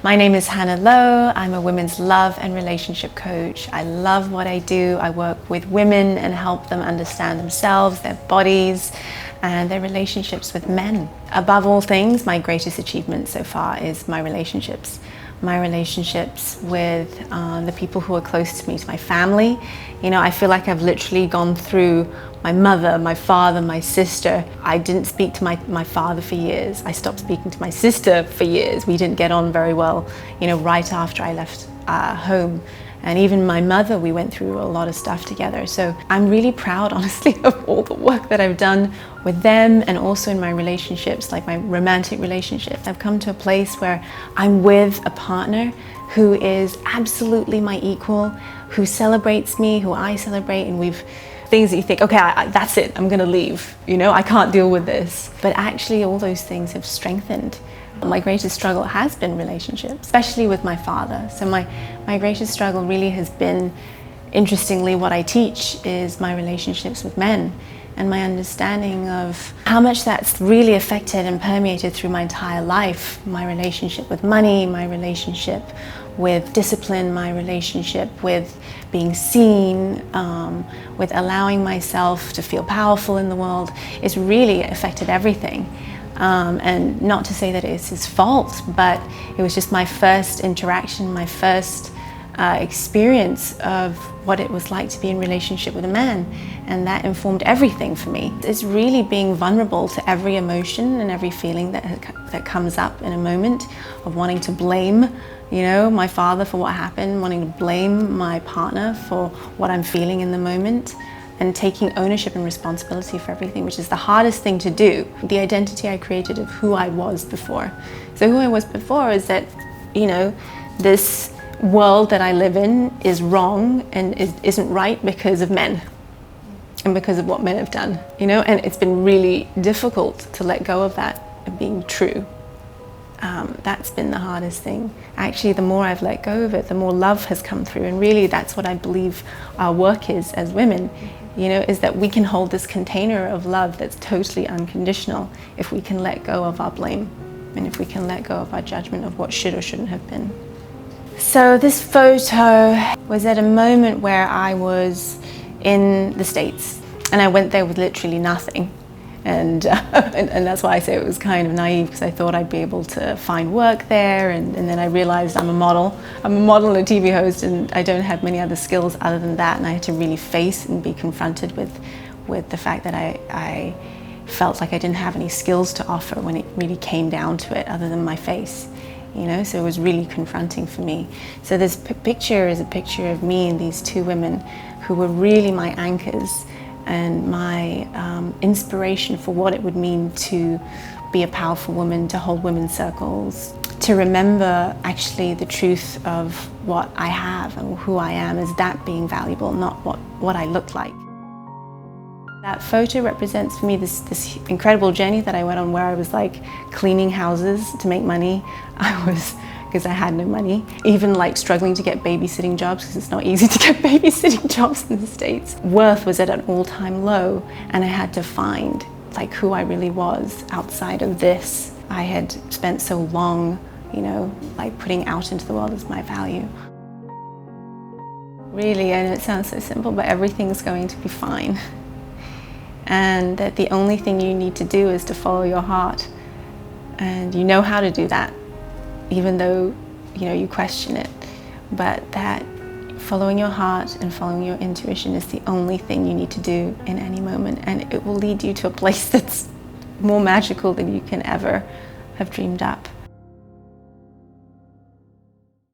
My name is Hannah Lowe. I'm a women's love and relationship coach. I love what I do. I work with women and help them understand themselves, their bodies, and their relationships with men. Above all things, my greatest achievement so far is my relationships. My relationships with the people who are close to me, to my family. You know, I feel like I've literally gone through my mother, my father, my sister. I didn't speak to my father for years. I stopped speaking to my sister for years. We didn't get on very well, you know, right after I left home. And even my mother, we went through a lot of stuff together. So I'm really proud, honestly, of all the work that I've done with them and also in my relationships, like my romantic relationships. I've come to a place where I'm with a partner who is absolutely my equal, who celebrates me, who I celebrate, and we've things that you think, okay, that's it, I'm gonna leave, you know, I can't deal with this. But actually all those things have strengthened. My greatest struggle has been relationships, especially with my father. So my greatest struggle really has been, interestingly, what I teach is my relationships with men and my understanding of how much that's really affected and permeated through my entire life. My relationship with money, my relationship with discipline, my relationship with being seen, with allowing myself to feel powerful in the world. It's really affected everything. And not to say that it's his fault, but it was just my first interaction, my first experience of what it was like to be in relationship with a man, and that informed everything for me. It's really being vulnerable to every emotion and every feeling that comes up in a moment of wanting to blame, you know, my father for what happened, wanting to blame my partner for what I'm feeling in the moment, and taking ownership and responsibility for everything, which is the hardest thing to do. The identity I created of who I was before. So who I was before is that, you know, this world that I live in is wrong and isn't right because of men and because of what men have done, you know, and it's been really difficult to let go of that and being true. That's been the hardest thing. Actually, the more I've let go of it, the more love has come through, and really that's what I believe our work is as women, you know, is that we can hold this container of love that's totally unconditional if we can let go of our blame and if we can let go of our judgment of what should or shouldn't have been. So this photo was at a moment where I was in the States and I went there with literally nothing. And that's why I say it was kind of naive, because I thought I'd be able to find work there, and then I realized I'm a model and a TV host, and I don't have many other skills other than that, and I had to really face and be confronted with the fact that I felt like I didn't have any skills to offer when it really came down to it other than my face, you know, so it was really confronting for me. So this picture is a picture of me and these two women who were really my anchors and my inspiration for what it would mean to be a powerful woman, to hold women's circles, to remember actually the truth of what I have and who I am as that being valuable, not what I look like. That photo represents for me this incredible journey that I went on, where I was like cleaning houses to make money. Because I had no money, even like struggling to get babysitting jobs, because it's not easy to get babysitting jobs in the States. Worth was at an all-time low, and I had to find like who I really was outside of this. I had spent so long, you know, like putting out into the world as my value. Really, I know it sounds so simple, but everything's going to be fine. And that the only thing you need to do is to follow your heart. And you know how to do that, even though, you know, you question it, but that following your heart and following your intuition is the only thing you need to do in any moment, and it will lead you to a place that's more magical than you can ever have dreamed up.